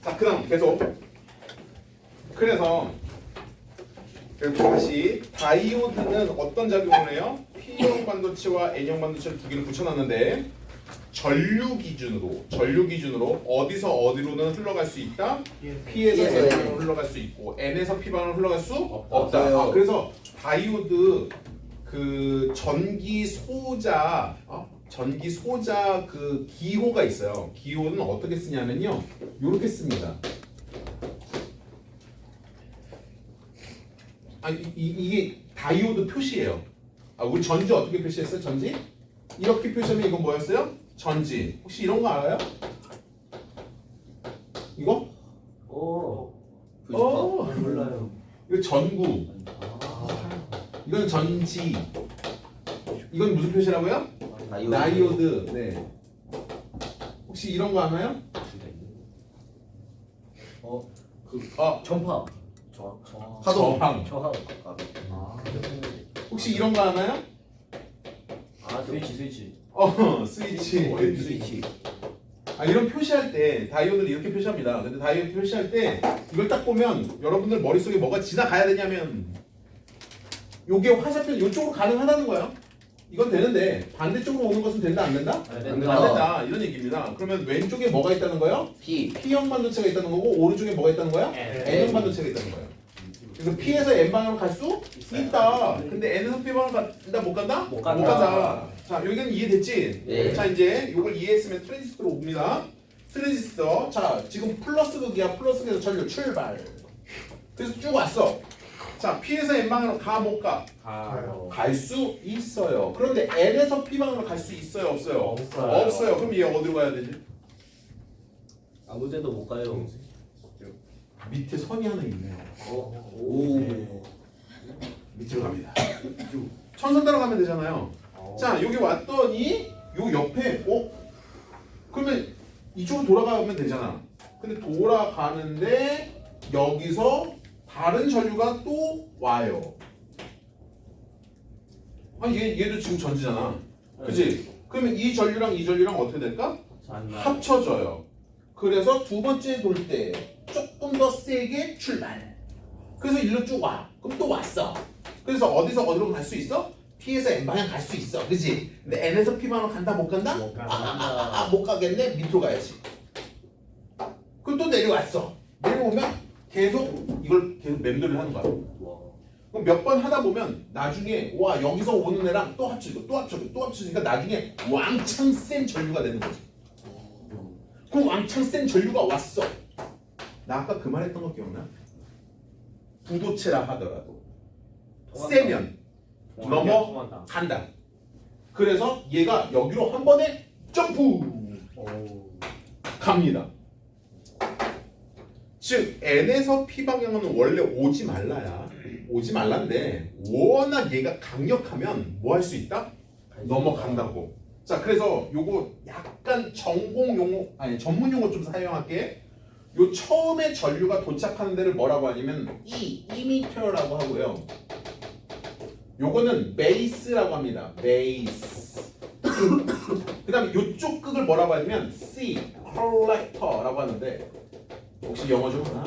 자, 그다음 계속. 그래서 다시 다이오드는 어떤 작용을 해요? P형 반도체와 N형 반도체를 두 개를 붙여놨는데 전류 기준으로 어디서 어디로는 흘러갈 수 있다? P에서 N으로 흘러갈 수 있고 N에서 P방으로 흘러갈 수 없다. 아, 그래서 다이오드 그 전기 소자 그 기호가 있어요. 기호는 어떻게 쓰냐면요, 이렇게 씁니다. 이게 다이오드 표시예요. 우리 전지 어떻게 표시했어요? 전지? 이렇게 표시하면 이건 뭐였어요? 전지. 혹시 이런 거 알아요? 이거? 몰라요. 이거 전구. 이건 전지. 이건 무슨 표시라고요? 다이오드. 네. 혹시 이런 거 아나요? 전파. 저항. 저항. 혹시 이런 거 아나요? 스위치. 스위치. 스위치. 이런 표시할 때 다이오드를 이렇게 표시합니다. 근데 다이오드 표시할 때 이걸 딱 보면 여러분들 머릿속에 뭐가 지나가야 되냐면 요게 화살표 이쪽으로 가능하다는 거예요. 이건 되는데 반대쪽으로 오는 것은 된다 안 된다? 안 안 된다. 된다 이런 얘기입니다. 그러면 왼쪽에 뭐가 있다는 거예요? P형 반도체가 있다는 거고 오른쪽에 뭐가 있다는 거예요? N형 반도체가 있다는 거예요. 그래서 P에서 N 방향으로 갈 수 있다. 근데 N에서 P 방향으로 간다 못 간다? 못 간다. 자, 여기는 이해됐지? 네. 자, 이제 이걸 이해했으면 트랜지스터로 옵니다. 트랜지스터. 자, 지금 플러스 극이야. 플러스 극에서 전류 출발. 그래서 쭉 왔어. 자, P에서 N 방향으로 가 못 가? 갈 수 있어요. 그런데 N에서 P 방향으로 갈 수 있어요, 없어요? 없어요. 그럼 얘 어디로 가야 되지? 아무 데도 못 가요. 밑에 선이 하나 있네요. 밑으로 갑니다. 천선 따라가면 되잖아요. 자, 여기 왔더니 요 옆에 그러면 이쪽으로 돌아가면 되잖아. 근데 돌아가는데 여기서 다른 전류가 또 와요. 얘도 지금 전지잖아. 그치? 그러면 이 전류랑 이 전류랑 어떻게 될까? 합쳐져요. 그래서 두 번째 돌 때 조금 더 세게 출발. 그래서 일로 쭉 와. 그럼 또 왔어. 그래서 어디서 어디로 갈 수 있어? P에서 N 방향 갈 수 있어. 그치? 근데 N에서 P 방향 간다 못 간다? 못 가겠네. 밑으로 가야지. 그럼 또 내려왔어. 내려오면 이걸 계속 맴돌이를 하는 거야. 그럼 몇 번 하다 보면 나중에 와 여기서 오는 애랑 또 합치고 또 합치고 또 합치니까 나중에 왕창 센 전류가 되는 거지. 그 왕창 센 전류가 왔어. 나 아까 그 말했던 거 기억나? 부도체라 하더라도 세면 넘어간다. 그래서 얘가 여기로 한 번에 점프 갑니다. 즉 N에서 P 방향은 원래 오지 말란데 워낙 얘가 강력하면 뭐 할 수 있다? 넘어간다고. 자, 그래서 요거 약간 전문 용어 좀 사용할게. 요 처음에 전류가 도착하는 데를 뭐라고 하냐면 이미터라고 하고요. 요거는 베이스라고 합니다. 베이스. 그다음에 요쪽 극을 뭐라고 하냐면 컬렉터라고 하는데 혹시 영어 좀 하나?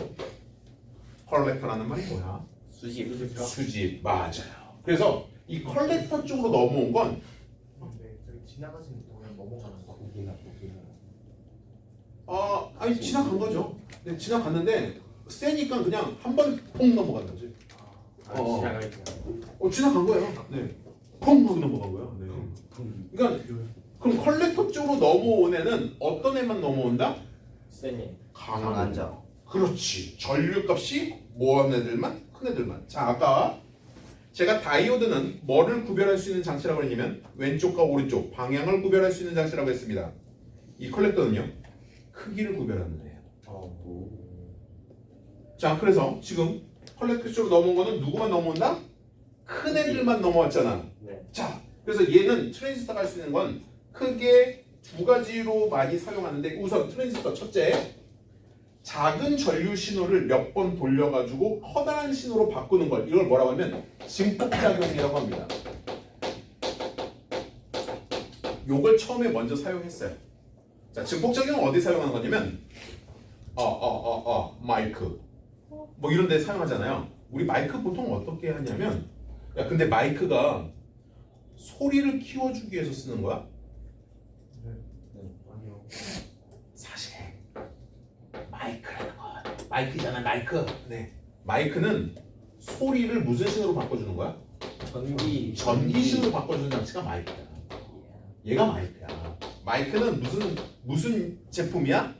컬렉터라는 말이 뭐야? 수집. 맞아요. 그래서 이 컬렉터 쪽으로 넘어온 건 지나가시는 동안 넘어가는 거. 아니 지나간 거죠. 네, 지나갔는데 세니까 그냥 한 번에 퐁 넘어간 거지. 지나간 거예요. 네, 퐁 하고 넘어간 거야. 네. 그러니까 그럼 컬렉터 쪽으로 넘어온 애는 어떤 애만 넘어온다? 세니. 강한 자. 그렇지. 전류값이 뭐한 애들만? 큰 애들만. 자, 아까 제가 다이오드는 뭐를 구별할 수 있는 장치라고 했냐면 왼쪽과 오른쪽 방향을 구별할 수 있는 장치라고 했습니다. 이 컬렉터는요 크기를 구별하는 애예요. 자, 그래서 지금 컬렉터 쪽으로 넘어온 거는 누구만 넘어온다? 큰 애들만 넘어왔잖아. 네. 자, 그래서 얘는 트랜지스터가 할 수 있는 건 크게 두 가지로 많이 사용하는데 우선 트랜지스터 첫째, 작은 전류 신호를 몇 번 돌려가지고 커다란 신호로 바꾸는 걸 이걸 뭐라고 하면 증폭작용이라고 합니다. 요걸 처음에 먼저 사용했어요. 자, 증폭작용은 어디 사용하는 거냐면 마이크 뭐 이런 데 사용하잖아요. 우리 마이크 보통 어떻게 하냐면 야 근데 마이크가 소리를 키워주기 위해서 쓰는 거야? 아니요. 사실 마이크라는 건 마이크잖아 마이크. 네. 마이크는 소리를 무슨 신호로 바꿔주는 거야? 전기 신호로 바꿔주는 장치가 마이크야. 얘가 마이크야. 마이크는 무슨 제품이야?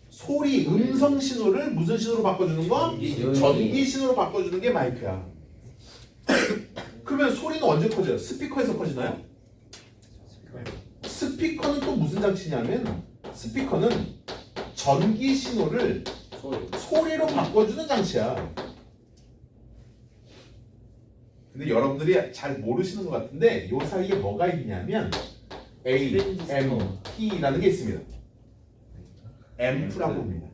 소리 음성 신호를 무슨 신호로 바꿔주는 거? 전기 신호로 바꿔주는 게 마이크야. 그러면 소리는 언제 커져요? 스피커에서 커지나요? 스피커는 또 무슨 장치냐면 스피커는 전기 신호를 소리로 바꿔주는 장치야. 근데 여러분들이 잘 모르시는 것 같은데 요 사이에 뭐가 있냐면 AMP라는 게 있습니다. 앰프라고 합니다.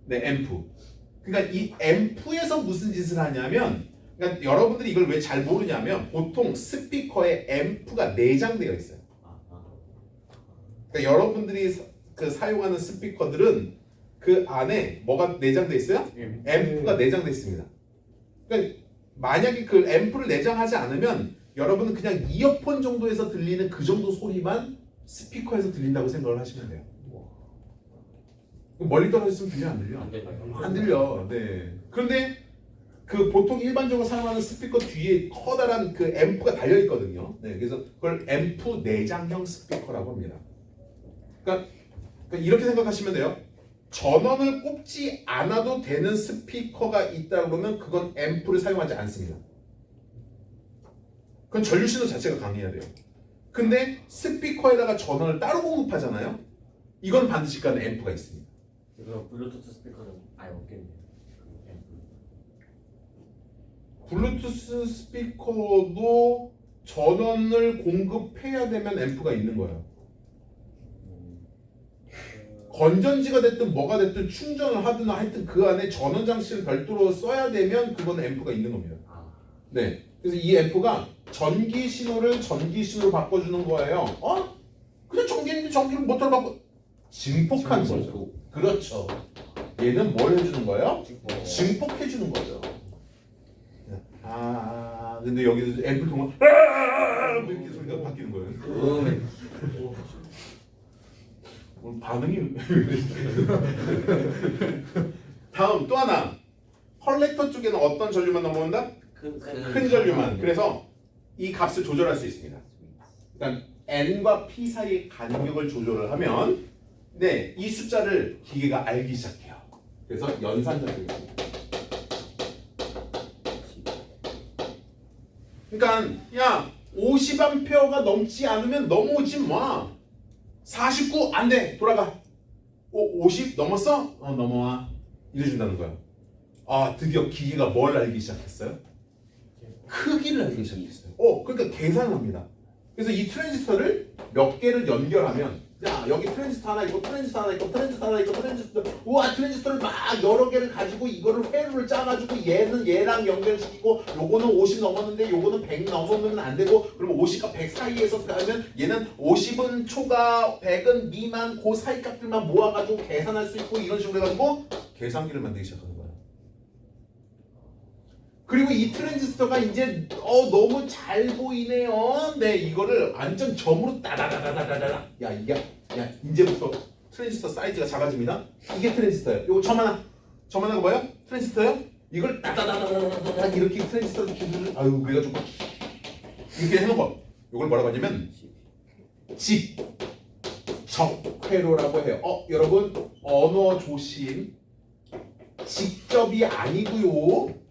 네, 앰프. 그러니까 이 앰프에서 무슨 짓을 하냐면 그러니까 여러분들이 이걸 왜 잘 모르냐면 보통 스피커에 앰프가 내장되어 있어요. 그러니까 여러분들이 사용하는 스피커들은 그 안에 뭐가 내장되어 있어요? 앰프가 내장되어 있습니다. 그러니까 만약에 그 앰프를 내장하지 않으면 여러분은 그냥 이어폰 정도에서 들리는 그 정도 소리만 스피커에서 들린다고 생각을 하시면 돼요. 멀리 떨어졌으면 들려 안 들려? 안 들려. 네. 그런데 그 보통 일반적으로 사용하는 스피커 뒤에 커다란 그 앰프가 달려 있거든요. 네. 그래서 그걸 앰프 내장형 스피커라고 합니다. 그러니까 이렇게 생각하시면 돼요. 전원을 꼽지 않아도 되는 스피커가 있다 그러면 그건 앰프를 사용하지 않습니다. 그건 전류 신호 자체가 강해야 돼요. 근데 스피커에다가 전원을 따로 공급하잖아요. 이건 반드시 그 안에 앰프가 있습니다. 그럼 블루투스 스피커는 아예 없겠네요. 블루투스 스피커도 전원을 공급해야 되면 앰프가 있는 거예요. 건전지가 됐든 뭐가 됐든 충전을 하든 하여튼 그 안에 전원 장치를 별도로 써야 되면 그건 앰프가 있는 겁니다. 네. 그래서 이 앰프가 전기 신호를 전기 신호로 바꿔주는 거예요. 그냥 전기인데 전기를 모터로 바꿔 증폭한 거죠. 그렇죠. 얘는 뭘 해주는 거예요? 증폭해주는 거죠. 근데 여기서 앰플 통화 이렇게 소리가 바뀌는 거예요. 오늘 반응이 다음 또 하나 컬렉터 쪽에는 어떤 전류만 넘어온다? 큰 전류만. 그래서 이 값을 조절할 수 있습니다. 일단 N과 P 사이의 간격을 조절을 하면 네, 이 숫자를 기계가 알기 시작해요. 그래서 연산작용이 됩니다. 그러니까 야 50A가 넘지 않으면 넘어오지 마. 49 안 돼. 돌아가. 50 넘었어? 넘어와. 이래준다는 거야. 드디어 기계가 뭘 알기 시작했어요? 크기를 알기 시작했어요. 그러니까 계산을 합니다. 그래서 이 트랜지스터를 몇 개를 연결하면 야 여기 트랜지스터 하나 있고 트랜지스터 하나 있고 트랜지스터 하나 있고 트랜지스터 우와 트랜지스터를 막 여러 개를 가지고 이거를 회로를 짜가지고 얘는 얘랑 연결시키고 요거는 50 넘었는데 요거는 100 넘으면 안 되고 그러면 50과 100 사이에서 하면 얘는 50은 초과 100은 미만 그 사이 값들만 모아가지고 계산할 수 있고 이런 식으로 해가지고 계산기를 만들기 시작하는 거예요. 그리고 이 트랜지스터가 이제 너무 잘 보이네요. 네, 이거를 완전 점으로 따다다다다다다. 야 이제부터 트랜지스터 사이즈가 작아집니다. 이게 트랜지스터예요. 요거 점 하나가 뭐예요? 트랜지스터예요? 이걸 따다다다다다 이렇게 트랜지스터를 구분을 그래가지고 이렇게 해놓은 거. 이걸 뭐라고 하냐면 직접회로라고 해요. 여러분 언어 조심. 직접이 아니고요.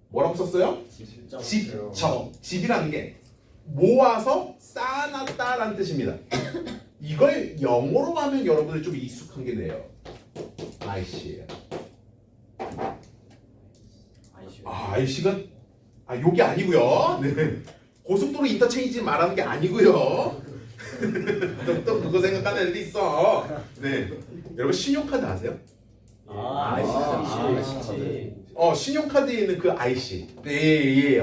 뭐라고 썼어요? 직접. 집이라는 게 모아서 쌓아놨다라는 뜻입니다. 이걸 영어로 하면 여러분들 좀 익숙한 게 돼요. IC예요. IC가 요게 아니고요. 네. 고속도로 인터체인지 말하는 게 아니고요. 또 그거 생각하는 애들이 있어. 네. 여러분 신용카드 아세요? 신용카드에 있는 그 IC. 예.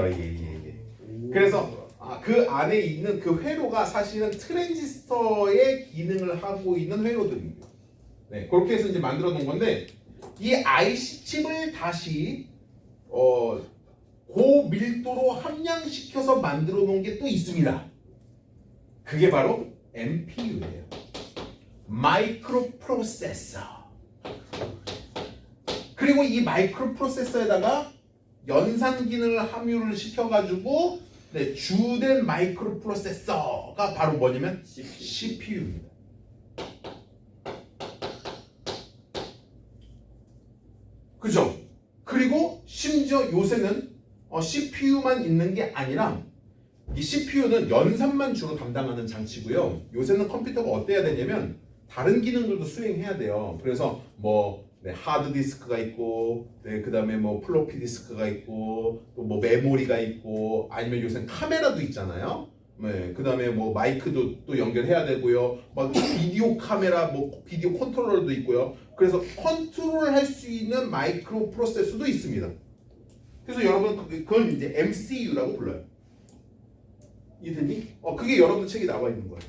그래서 그 안에 있는 그 회로가 사실은 트랜지스터의 기능을 하고 있는 회로들입니다. 네, 그렇게 해서 이제 만들어 놓은 건데 이 IC 칩을 다시 고밀도로 함량시켜서 만들어 놓은 게 또 있습니다. 그게 바로 MPU예요. 마이크로 프로세서. 그리고 이 마이크로 프로세서에다가 연산 기능을 함유를 시켜가지고 네, 주된 마이크로 프로세서가 바로 뭐냐면 CPU입니다. 그죠? 그리고 심지어 요새는 CPU만 있는 게 아니라 이 CPU는 연산만 주로 담당하는 장치고요. 요새는 컴퓨터가 어때야 되냐면 다른 기능들도 수행해야 돼요. 그래서 뭐 네, 하드 디스크가 있고, 네, 그다음에 뭐 플로피 디스크가 있고, 또 뭐 메모리가 있고, 아니면 요새는 카메라도 있잖아요. 네, 그다음에 뭐 마이크도 또 연결해야 되고요. 막 비디오 카메라, 뭐 비디오 컨트롤러도 있고요. 그래서 컨트롤할 수 있는 마이크로 프로세서도 있습니다. 그래서 여러분 그걸 이제 MCU라고 불러요. 이해됐니? 그게 여러분들 책에 나와 있는 거예요.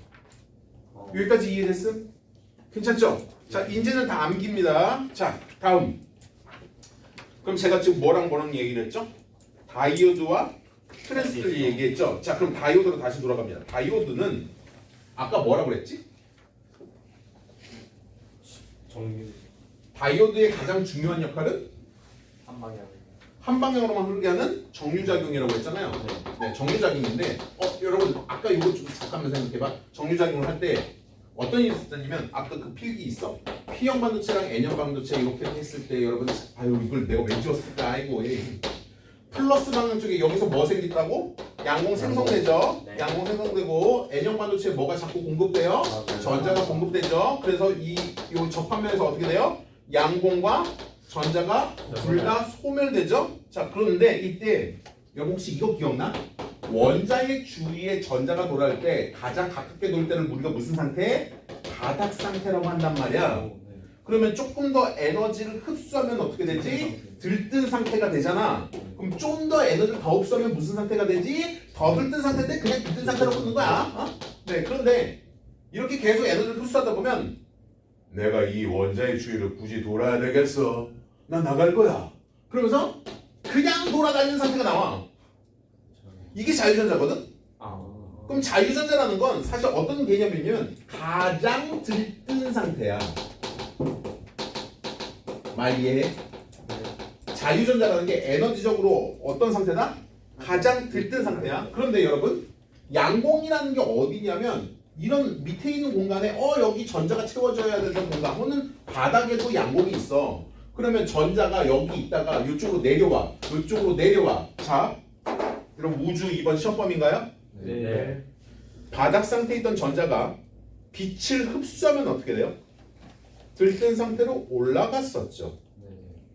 여기까지 이해됐음? 괜찮죠? 자, 이제는 다 암기입니다. 자, 다음. 그럼 제가 지금 뭐랑 얘기를 했죠? 다이오드와 트랜지스터를 얘기했죠? 자, 그럼 다이오드로 다시 돌아갑니다. 다이오드는 아까 뭐라고 그랬지? 정유 다이오드의 가장 중요한 역할은 한 방향. 한 방향으로만 흐르게 하는 정류작용이라고 했잖아요. 네, 정류작용인데 여러분 아까 이거 좀 잠깐만 생각해봐. 정류작용을 할 때 어떤 일이 있었냐면 아까 그 필기 있어? P형 반도체랑 N형 반도체 이렇게 했을 때 여러분 아유 이걸 내가 왜 지웠을까 아이고 플러스 방향 쪽에 여기서 뭐 생겼다고? 양공 생성되죠? 네. 양공 생성되고 N형 반도체에 뭐가 자꾸 공급돼요? 전자가 공급되죠? 그래서 이 접합면에서 어떻게 돼요? 양공과 전자가 둘 다 소멸되죠? 자, 그런데 이때 여러분 혹시 이거 기억나? 원자의 주위에 전자가 돌아갈 때 가장 가깝게 돌 때를 우리가 무슨 상태? 바닥 상태라고 한단 말이야. 그러면 조금 더 에너지를 흡수하면 어떻게 되지? 들뜬 상태가 되잖아. 그럼 좀 더 에너지를 더 흡수하면 무슨 상태가 되지? 더 들뜬 상태인데 그냥 들뜬 상태로 끄는 거야. 네, 그런데 이렇게 계속 에너지를 흡수하다 보면 내가 이 원자의 주위를 굳이 돌아야 되겠어. 나 나갈 거야. 그러면서 그냥 돌아다니는 상태가 나와. 이게 자유전자거든? 그럼 자유전자라는 건 사실 어떤 개념이냐면 가장 들뜬 상태야. 말 이해해? 자유전자라는 게 에너지적으로 어떤 상태다? 가장 들뜬 상태야. 그런데 여러분 양공이라는 게 어디냐면 이런 밑에 있는 공간에 여기 전자가 채워져야 되는 공간 혹은 바닥에도 양공이 있어. 그러면 전자가 여기 있다가 이쪽으로 내려와. 이쪽으로 내려와. 자, 여러분 우주 이번 시험범인가요? 네. 바닥 상태에 있던 전자가 빛을 흡수하면 어떻게 돼요? 들뜬 상태로 올라갔었죠.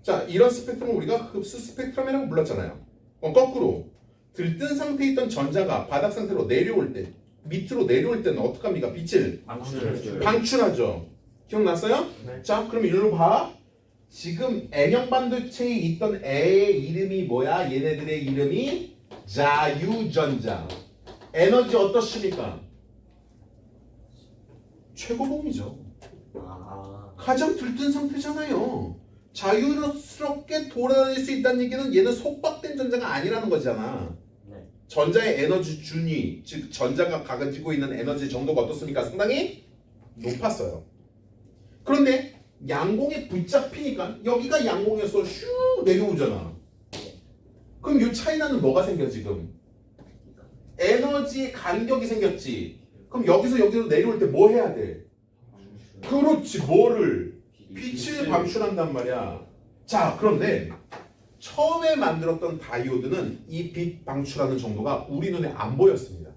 자, 이런 스펙트럼을 우리가 흡수 스펙트럼이라고 불렀잖아요. 거꾸로 들뜬 상태에 있던 전자가 바닥 상태로 내려올 때, 밑으로 내려올 때는 어떻게 합니까? 빛을 방출하죠. 기억났어요? 네. 자, 그럼 일로 봐. 지금 N형 반도체에 있던 애의 이름이 뭐야? 얘네들의 이름이 자유전자. 에너지 어떻습니까? 최고봉이죠. 가장 들뜬 상태잖아요. 자유스럽게 돌아다닐 수 있다는 얘기는 얘는 속박된 전자가 아니라는 거잖아. 네. 전자의 에너지 준위, 즉 전자가 가지고 있는 에너지 정도가 어떻습니까? 상당히 높았어요. 그런데 양공에 붙잡히니까 여기가 양공에서 슉 내려오잖아. 그럼 이 차이나는 뭐가 생겨 지금? 에너지 간격이 생겼지. 그럼 여기서 여기로 내려올 때 뭐 해야 돼? 그렇지, 뭐를? 빛을 방출한단 말이야. 자, 그런데 처음에 만들었던 다이오드는 이 빛 방출하는 정도가 우리 눈에 안 보였습니다.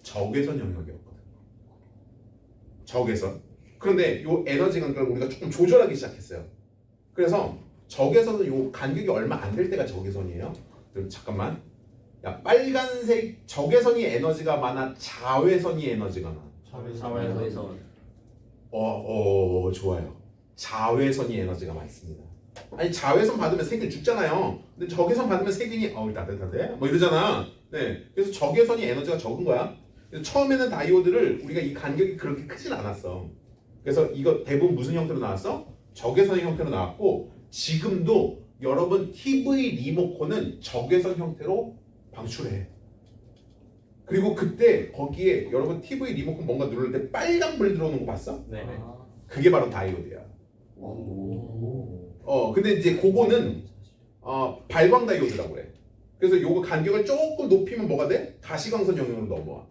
적외선 영역이었거든. 적외선. 그런데 이 에너지 간격을 우리가 조금 조절하기 시작했어요. 그래서 적외선은 이 간격이 얼마 안 될 때가 적외선이에요. 그럼 잠깐만. 야, 빨간색 적외선이 에너지가 많아, 자외선이 에너지가 많아. 자외선. 좋아요. 자외선이 에너지가 많습니다. 아니 자외선 받으면 세균 죽잖아요. 근데 적외선 받으면 세균이 따뜻한데 뭐 이러잖아. 네, 그래서 적외선이 에너지가 적은 거야. 그래서 처음에는 다이오드를 우리가 이 간격이 그렇게 크진 않았어. 그래서 이거 대부분 무슨 형태로 나왔어? 적외선 형태로 나왔고 지금도 여러분 TV 리모컨은 적외선 형태로 방출해. 그리고 그때 거기에 여러분 TV 리모컨 뭔가 누를 때 빨간불 들어오는 거 봤어? 네. 그게 바로 다이오드야. 근데 이제 그거는 발광 다이오드라고 그래. 그래서 요거 간격을 조금 높이면 뭐가 돼? 가시광선 영역으로 넘어와.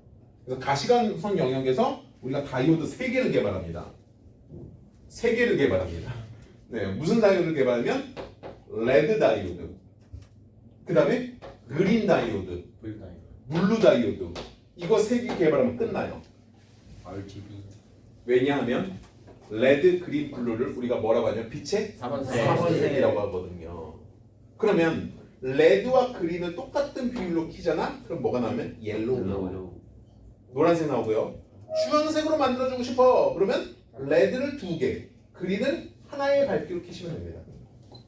그래서 가시광선 영역에서 우리가 다이오드 3개를 개발합니다. 3개를 개발합니다. 네, 무슨 다이오드를 개발하면 레드 다이오드, 그 다음에 그린 다이오드, 블루 다이오드. 이거 3개 개발하면 끝나요. RGB. 왜냐하면 레드, 그린, 블루를 우리가 뭐라고 하냐면 빛의 삼원색. 삼원색이라고 하거든요. 그러면 레드와 그린을 똑같은 비율로 키잖아? 그럼 뭐가 나오면 옐로우 나와요. 노란색 나오고요. 주황색으로 만들어주고 싶어. 그러면 레드를 2개, 그린을 하나의 밝기로 키시면 됩니다.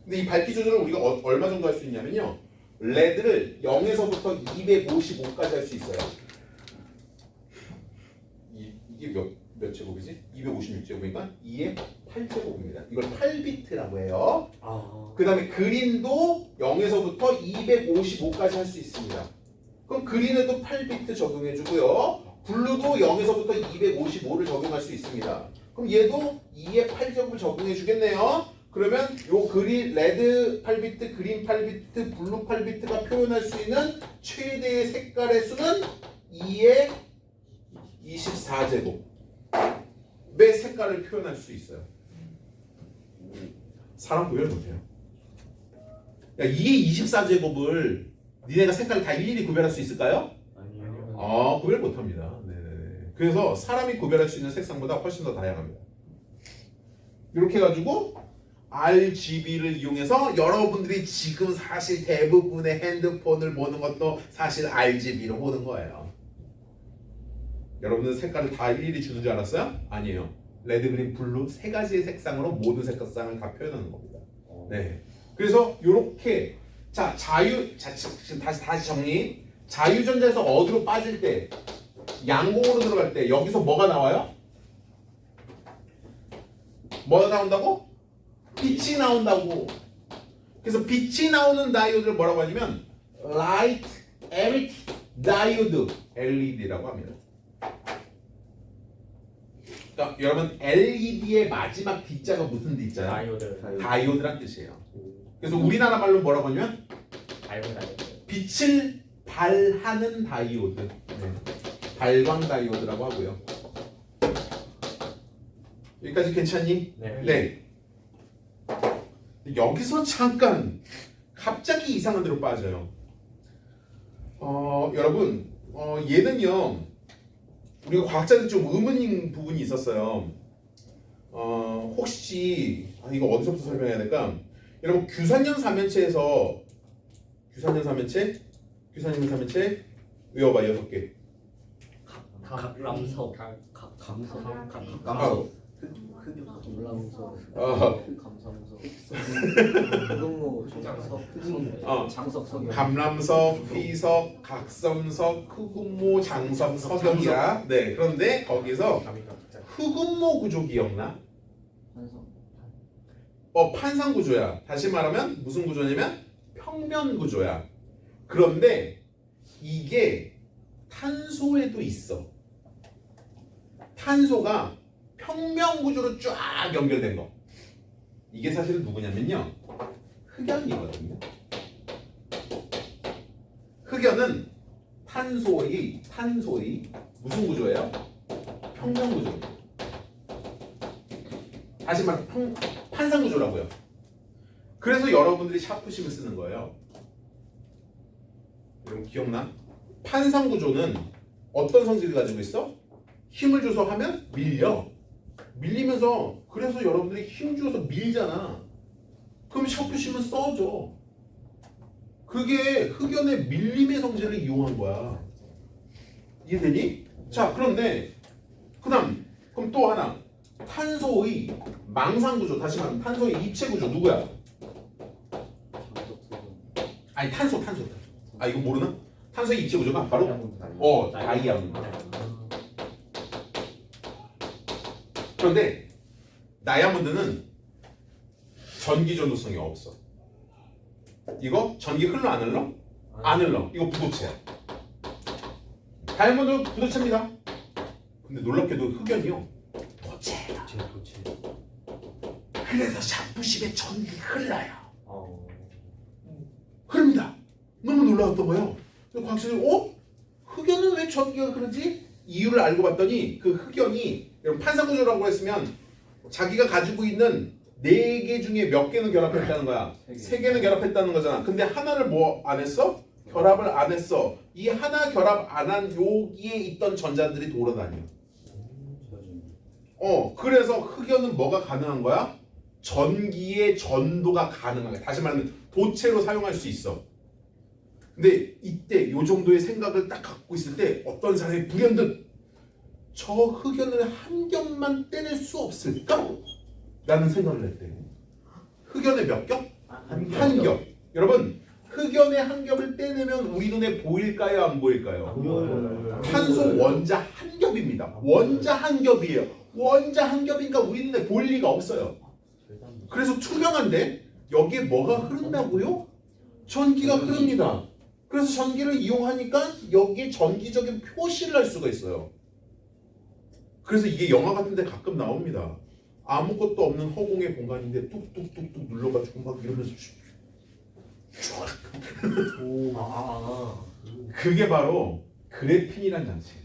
근데 이 밝기 조절을 우리가 얼마 정도 할 수 있냐면요. 레드를 0에서부터 255까지 할 수 있어요. 이게 몇 제곱이지? 256제곱이니까 2의 8제곱입니다. 이걸 8비트라고 해요. 그 다음에 그린도 0에서부터 255까지 할 수 있습니다. 그럼 그린에도 8비트 적용해주고요. 블루도 0에서부터 255를 적용할 수 있습니다. 그럼 얘도 2의 8제곱을 적용해주겠네요. 그러면 요 그린, 레드 8비트, 그린 8비트, 블루 8비트가 표현할 수 있는 최대의 색깔의 수는 2의 24제곱의 색깔을 표현할 수 있어요. 사람 구별 못해요. 야, 2의 24제곱을 니네가 색깔을 다 일일이 구별할 수 있을까요? 아니요. 구별 못합니다. 네네. 그래서 사람이 구별할 수 있는 색상보다 훨씬 더 다양합니다. 이렇게 해가지고 RGB를 이용해서 여러분들이 지금 사실 대부분의 핸드폰을 보는 것도 사실 RGB로 보는 거예요. 여러분들 색깔을 다 일일이 주는 줄 알았어요? 아니에요. 레드, 그린, 블루 3가지의 색상으로 모든 색상을 다 표현하는 겁니다. 네. 그래서 요렇게 지금 다시 정리. 자유전자에서 어디로 빠질 때, 양공으로 들어갈 때 여기서 뭐가 나와요? 뭐가 나온다고? 빛이 나온다고. 그래서 빛이 나오는 다이오드를 뭐라고 하냐면 Light Emitting Diode LED라고 합니다. 그러니까 여러분 LED의 마지막 D자가 무슨 D자야? 다이오드란 뜻이에요. 그래서 우리나라 말로 뭐라고 하냐면 빛을 발하는 다이오드, 발광 다이오드라고 하고요. 여기까지 괜찮니? 네. 여기서 잠깐 갑자기 이상한 데로 빠져요. 여러분, 얘는요 우리가 과학자들 좀 의문인 부분이 있었어요. 혹시 이거 어디서부터 설명해야 될까? 여러분 규산염 사면체에서 규산염 사면체 외워봐 6개. 감석. 감람석, 피석, 각섬석, 흑음모, 장석, 석영이야. 네. 그런데 거기서 흑음모 구조 기억나? 판상 구조야. 다시 말하면 무슨 구조냐면 평면 구조야. 그런데 이게 탄소에도 있어. 탄소가 평면 구조로 쫙 연결된 거. 이게 사실은 누구냐면요. 흑연이거든요. 흑연은 탄소의 무슨 구조예요? 평면 구조입니다. 다시 말해 판상 구조라고요. 그래서 여러분들이 샤프심을 쓰는 거예요. 여러분 기억나? 판상 구조는 어떤 성질을 가지고 있어? 힘을 줘서 하면 밀리면서 그래서 여러분들이 힘 줘서 밀잖아. 그럼 샤프심은 써줘. 그게 흑연의 밀림의 성질을 이용한 거야. 이해되니? 자, 그런데 그럼 또 하나 탄소의 망상 구조. 다시 말하면 탄소의 입체 구조 누구야? 아니 탄소. 이거 모르나? 탄소의 입체 구조가 바로 다이아몬드. 그런데 다이아몬드는 전기 전도성이 없어. 이거 전기 흘러 안 흘러? 안 흘러. 이거 부도체야. 다이아몬드 부도체입니다. 근데 놀랍게도 흑연이요. 도체야. 도체. 그래서 샤프심에 전기 흘러요. 어. 흐릅니다. 너무 놀라웠던 거예요. 그래서 과학자들이 흑연은 왜 전기가 흐르지? 이유를 알고 봤더니 그 흑연이 여러분 판상구조라고 했으면 자기가 가지고 있는 4개 중에 몇 개는 결합했다는 거야. 3개는 결합했다는 거잖아. 근데 하나를 뭐 안 했어? 결합을 안 했어. 이 하나 결합 안 한 여기에 있던 전자들이 돌아다녀. 그래서 흑연은 뭐가 가능한 거야? 전기의 전도가 가능한 거야. 다시 말하면 도체로 사용할 수 있어. 근데 이때 요 정도의 생각을 딱 갖고 있을 때 어떤 사람이 불현듯 저 흑연을 한 겹만 떼낼 수 없을까? 라는 생각을 했대요. 흑연의 몇 겹? 한 겹. 여러분 흑연의 한 겹을 떼내면 우리 눈에 보일까요? 안 보일까요? 탄소 원자 한 겹입니다. 원자 한 겹이에요. 원자 한 겹이니까 우리 눈에 보일 리가 없어요. 그래서 투명한데 여기에 뭐가 흐른다고요? 전기가 흐릅니다. 그래서 전기를 이용하니까 여기에 전기적인 표시를 할 수가 있어요. 그래서 이게 영화 같은 데 가끔 나옵니다. 아무것도 없는 허공의 공간인데 뚝뚝뚝뚝 눌러가지고 막 이러면서 그게 바로 그래핀이란 장치예요.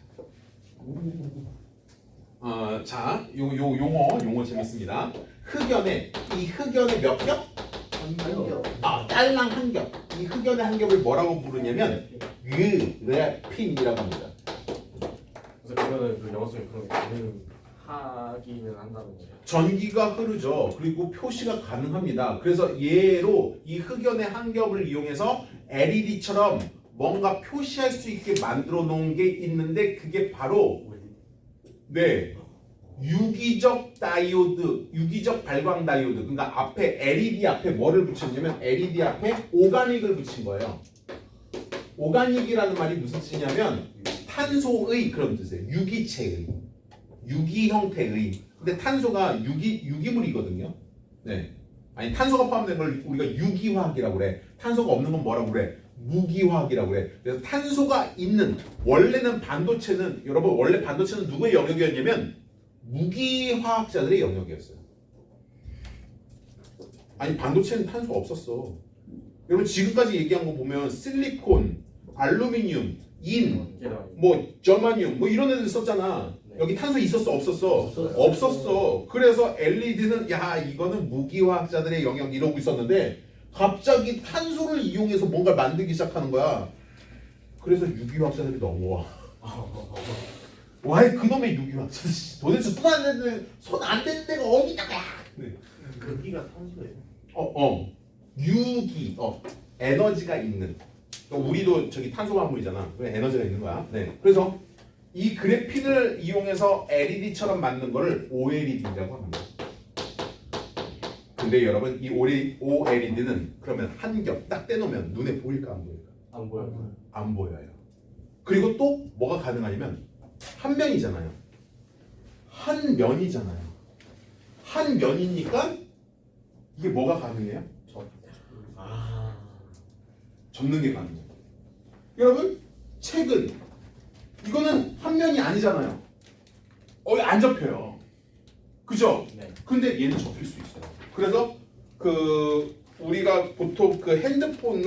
자, 용어 재밌습니다. 이 흑연의 몇 겹? 딸랑 한 겹. 이 흑연의 한 겹을 뭐라고 부르냐면 그래핀이라고 합니다. 그래서 그거는 그 영화 속에 그런 하기는 한다는 거예요. 전기가 흐르죠. 그리고 표시가 가능합니다. 그래서 얘로 이 흑연의 한 겹을 이용해서 LED처럼 뭔가 표시할 수 있게 만들어 놓은 게 있는데 그게 바로 유기적 다이오드, 유기적 발광 다이오드. 그러니까 앞에 LED 앞에 뭐를 붙였냐면 LED 앞에 오가닉을 붙인 거예요. 오가닉이라는 말이 무슨 뜻이냐면 탄소의 그런 뜻이에요. 유기체의, 유기 형태의. 근데 탄소가 유기물이거든요. 네. 아니 탄소가 포함된 걸 우리가 유기화학이라고 그래. 탄소가 없는 건 뭐라고 그래? 무기화학이라고 그래. 그래서 탄소가 있는 원래는 반도체는 여러분 원래 반도체는 누구의 영역이었냐면 무기화학자들의 영역이었어요. 아니 반도체는 탄소가 없었어. 여러분 지금까지 얘기한 거 보면 실리콘, 알루미늄, 인, 뭐 저마늄 뭐 이런 애들 썼잖아. 여기 탄소 있었어 없었어? 없었어. 그래서 LED는 야 이거는 무기화학자들의 영역 이러고 있었는데 갑자기 탄소를 이용해서 뭔가를 만들기 시작하는 거야. 그래서 유기화학자들이 넘어와. 와이 그놈의 유기화학자들 도대체 손 안 되는 데가 어디다가? 여기가 탄소예요. 유기, 에너지가 있는. 우리도 저기 탄소 화물이잖아. 왜 에너지가 있는 거야? 네. 그래서 이 그래핀을 이용해서 LED처럼 만든 거를 OLED라고 합니다. 근데 여러분 이 OLED는 그러면 한 겹 딱 떼놓으면 눈에 보일까 안 보일까? 안 보여요. 안 보여요. 그리고 또 뭐가 가능하냐면 한 면이잖아요. 한 면이잖아요. 한 면이니까 이게 뭐가 가능해요? 접는 게 가능해요. 여러분 책은 이거는 한 면이 아니잖아요. 안 접혀요. 그죠? 네. 근데 얘는 접힐 수 있어요. 그래서 우리가 보통 그 핸드폰이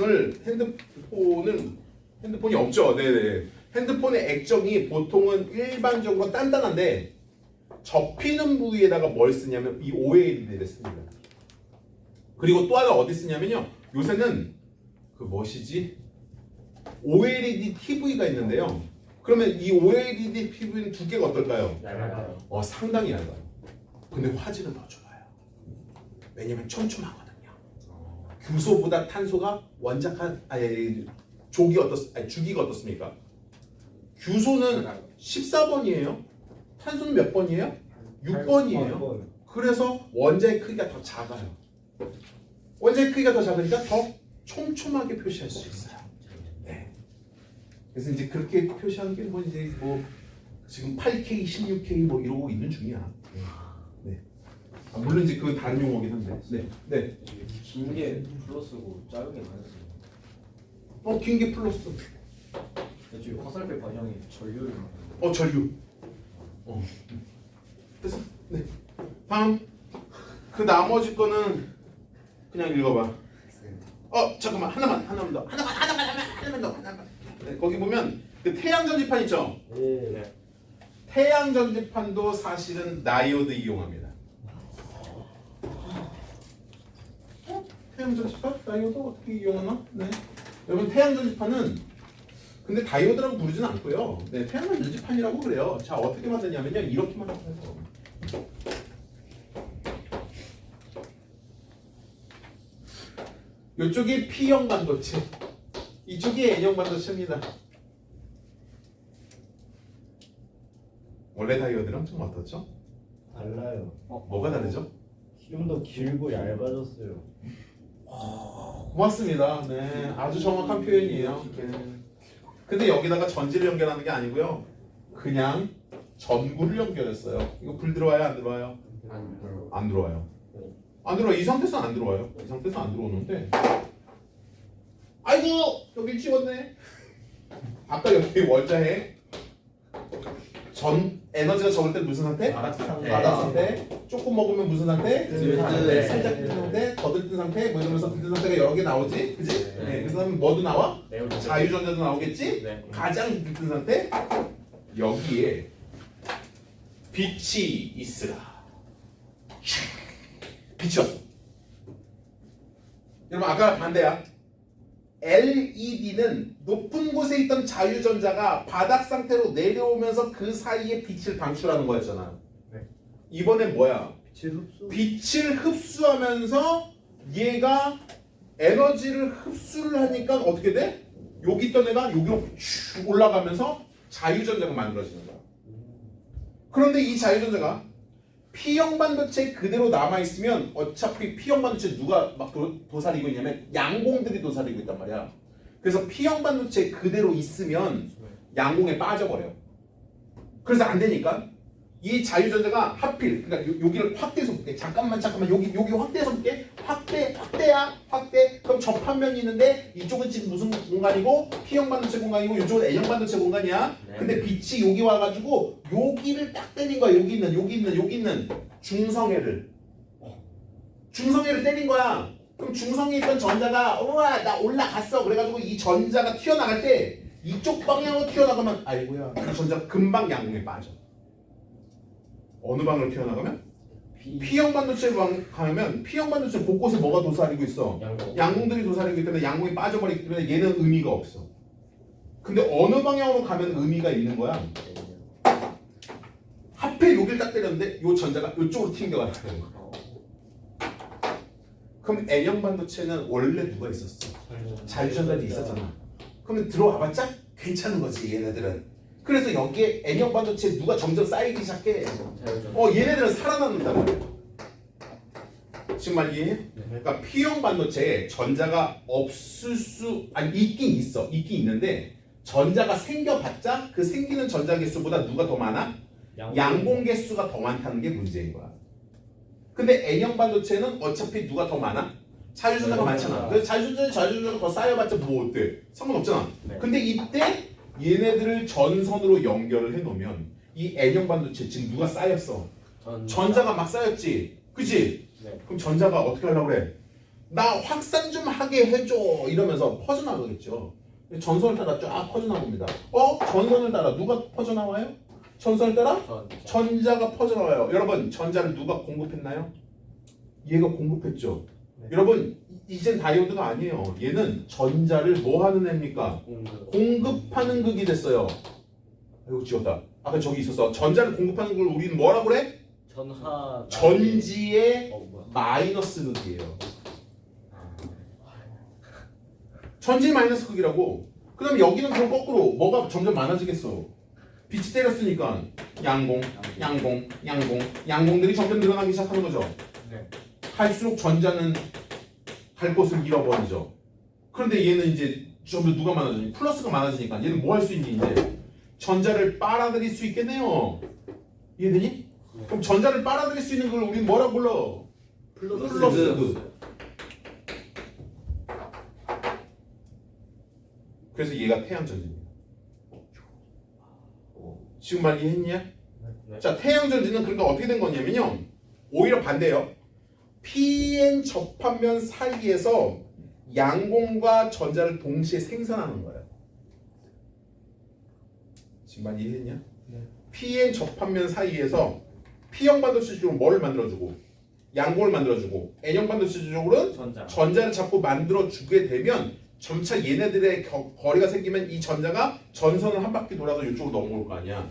없죠. 네네. 핸드폰의 액정이 보통은 일반적으로 단단한데 접히는 부위에다가 뭘 쓰냐면 이 OLED를 씁니다. 그리고 또 하나 어디 쓰냐면요. 요새는 그 뭐시지? OLED TV가 있는데요. 그러면 이 OLED TV는 두께가 어떨까요? 얇아요. 상당히 얇아요. 근데 화질은 더 좋아요. 왜냐면 촘촘하거든요. 규소보다 탄소가 주기가 어떻습니까? 규소는 14번이에요. 탄소는 몇 번이에요? 6번이에요. 그래서 원자의 크기가 더 작아요. 원자의 크기가 더 작으니까 더 촘촘하게 표시할 수 있어요. 네. 그래서 이제 그렇게 표시하는 게 뭐 이제 뭐 지금 8K, 16K 뭐 이러고 있는 중이야. 네. 물론 이제 그건 다른 용어긴 한데. 네. 네. 긴 게 플러스고 짧은 게 마이너스. 긴 게 플러스. 지금 화살표 방향이 전류를 말하는 전류. 됐어. 네. 다음. 그 나머지 거는 그냥 읽어봐. 잠깐만 하나만 더. 하나만 더. 네, 거기 보면 그 태양 전지판 있죠. 네. 태양 전지판도 사실은 다이오드 이용합니다. 태양 전지판? 다이오드 어떻게 이용하나? 네. 여러분 태양 전지판은 근데 다이오드라고 부르지는 않고요. 네, 태양 전지판이라고 그래요. 자, 어떻게 만드냐면요. 이렇게 만들어요. 이쪽이 P형 반도체, 이쪽이 N형 반도체입니다. 원래 다이오드랑 좀 어떻죠? 달라요. 뭐가 다르죠? 좀 더 길고 얇아졌어요. 고맙습니다. 네, 아주 정확한 표현이에요. 네. 근데 여기다가 전지를 연결하는 게 아니고요. 그냥 전구를 연결했어요. 이거 불 들어와요? 안 들어와요? 안 들어와요. 안 들어와요. 이 상태에서는 안 들어와요. 이 상태에서는 안 들어오는데 아이고! 여기 찍었네. 아까 여기 월자에 전 에너지가 적을 때 무슨 상태? 바닥 상태. 조금 먹으면 무슨 상태? 든 상태. 살짝 든 상태, 더 들뜬 상태, 뭐 이러면서 들뜬 상태가 여러 개 나오지, 그지? 네. 그래서 뭐도 나와? 자유전자도 나오겠지? 네. 가장 들뜬 상태 여기에 빛이 있으라. 빛이 없어. 여러분 아까 반대야. LED는 높은 곳에 있던 자유전자가 바닥 상태로 내려오면서 그 사이에 빛을 방출하는 거였잖아. 네. 이번엔 뭐야? 흡수. 빛을 흡수하면서 얘가 에너지를 흡수를 하니까 어떻게 돼? 여기 있던 애가 여기로 쭉 올라가면서 자유전자가 만들어지는 거야. 그런데 이 자유전자가 P형 반도체 그대로 남아있으면 어차피 P형 반도체 누가 막 도사리고 있냐면 양공들이 도사리고 있단 말이야. 그래서 P형 반도체 그대로 있으면 양공에 빠져버려. 그래서 안 되니까 이 자유전자가 하필 그러니까 여기를 확대해서 볼게. 잠깐만 여기 확대해서 볼게. 확대. 그럼 접합면이 있는데 이쪽은 지금 무슨 공간이고 P형 반도체 공간이고 이쪽은 N형 반도체 공간이야. 네. 근데 빛이 여기 와가지고 여기를 딱 때린 거야. 여기 있는 중성애를 때린 거야. 그럼 중성에 있던 전자가 우와 나 올라갔어. 그래가지고 이 전자가 튀어나갈 때 이쪽 방향으로 튀어나가면 아이고야 이 전자가 금방 양공에 빠져. 어느 방향으로 튀어나가면? P형 반도체로 가면 P형 반도체 곳곳에 뭐가 도사리고 있어? 양공들이 도사리고 있기 때문에 양공이 빠져버리기 때문에 얘는 의미가 없어. 근데 어느 방향으로 가면 의미가 있는 거야? 하필 여길 딱 때렸는데 요 전자가 이쪽으로 튕겨가는 거야. 그럼 N형 반도체는 원래 누가 있었어? 자유전자들이 있었잖아. 그러면 들어와봤자 괜찮은 거지 얘네들은. 그래서 여기에 N형 반도체 누가 점점 쌓이기 시작해. 얘네들은 살아남는단 말이야. 지금 말 이해해? 그러니까 P형 반도체에 전자가 있긴 있는데 전자가 생겨봤자 그 생기는 전자 개수보다 누가 더 많아? 양공 개수가 더 많다는 게 문제인 거야. 근데 N형 반도체는 어차피 누가 더 많아? 자유전자가 많잖아. 그래서 자유전자가 더 쌓여봤자 뭐 어때? 상관없잖아. 네. 근데 이때 얘네들을 전선으로 연결을 해놓으면 이 N형 반도체 지금 누가 쌓였어? 전자가 막 쌓였지. 그치? 네. 그럼 전자가 어떻게 하려고 그래? 나 확산 좀 하게 해줘 이러면서 퍼져나가겠죠. 전선을 따라 쫙 퍼져나옵니다. 전선을 따라 누가 퍼져나와요? 전선을 따라 전자가 퍼져나와요. 여러분 전자를 누가 공급했나요? 얘가 공급했죠. 네. 여러분 이젠 다이오드가 아니에요. 얘는 전자를 뭐 하는 애입니까? 공급하는 극이 됐어요. 이거 지웠다. 아까 저기 있었어. 전자를 공급하는 걸 우리는 뭐라고 그래? 전지의 마이너스 극이에요. 전지 마이너스 극이라고. 그 다음에 여기는 그럼 거꾸로 뭐가 점점 많아지겠어. 빛이 때렸으니까 양공들이 점점 늘어나기 시작하는 거죠. 네. 할수록 전자는 갈 곳을 잃어버리죠. 그런데 얘는 이제 점점 누가 많아지니? 플러스가 많아지니까 얘는 뭐 할 수 있니? 이제 전자를 빨아들일 수 있겠네요. 이해되니? 그럼 전자를 빨아들일 수 있는 걸 우리 뭐라고 불러? 플러스. 그래서 얘가 태양 전지입니다. 지금 말 이해했냐? 네. 자, 태양 전지는 그러니까 어떻게 된 거냐면요. 오히려 반대예요. PN 접합면 사이에서 양공과 전자를 동시에 생산하는 거예요. 지금 말 이해했냐? 네. PN 접합면 사이에서 P형 반도체 쪽으로 뭐를 만들어주고 양공을 만들어주고 N형 반도체 쪽으로는 전자를 자꾸 만들어주게 되면 점차 얘네들의 거리가 생기면 이 전자가 전선을 한 바퀴 돌아서 이쪽으로 넘어올 거 아니야.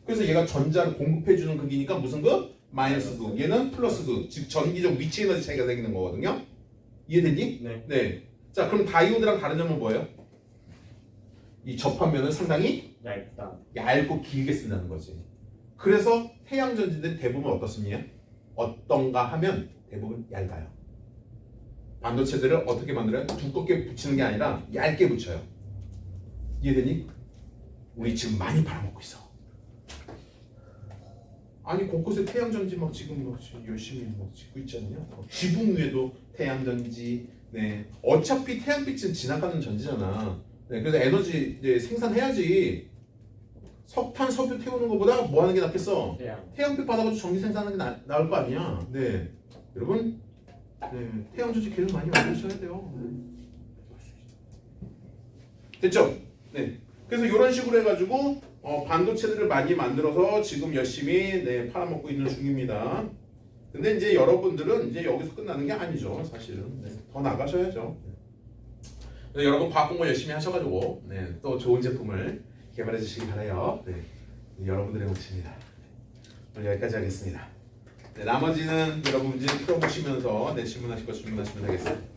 그래서 얘가 전자를 공급해주는 극이니까 무슨 극? 마이너스 극. 얘는 플러스 극. 즉 전기적 위치 에너지 차이가 생기는 거거든요. 이해되니? 네. 네. 자, 그럼 다이오드랑 다른 점은 뭐예요? 이 접합면은 상당히 얇다. 얇고 길게 쓴다는 거지. 그래서 태양 전지들이 대부분 어떻습니까? 어떤가 하면 대부분 얇아요. 반도체들을 어떻게 만들어요? 두껍게 붙이는 게 아니라 얇게 붙여요. 이해되니? 우리 지금 많이 팔아먹고 있어. 아니 곳곳에 태양 전지 막 지금 막 열심히 막 짓고 있지 않냐? 지붕 위에도 태양 전지. 네. 어차피 태양빛은 지나가는 전지잖아. 네. 그래서 에너지 이제 생산해야지. 석탄, 석유 태우는 것보다 뭐 하는 게 낫겠어? 태양빛 받아가지고 전기 생산하는 게 나을 거 아니야. 네. 여러분, 네. 태양 전지 계속 많이 만드셔야 돼요. 네. 됐죠? 네. 그래서 이런 식으로 해가지고 반도체들을 많이 만들어서 지금 열심히 네, 팔아먹고 있는 중입니다. 근데 이제 여러분들은 이제 여기서 끝나는 게 아니죠, 사실은. 네. 더 나가셔야죠. 네. 여러분 과학 공부 열심히 하셔가지고 네, 또 좋은 제품을 개발해 주시기 바라요. 네. 여러분들의 몫입니다. 오늘 여기까지 하겠습니다. 네, 나머지는 여러분들이 풀어보시면서 네, 질문하실 거 질문하시면 되겠습니다.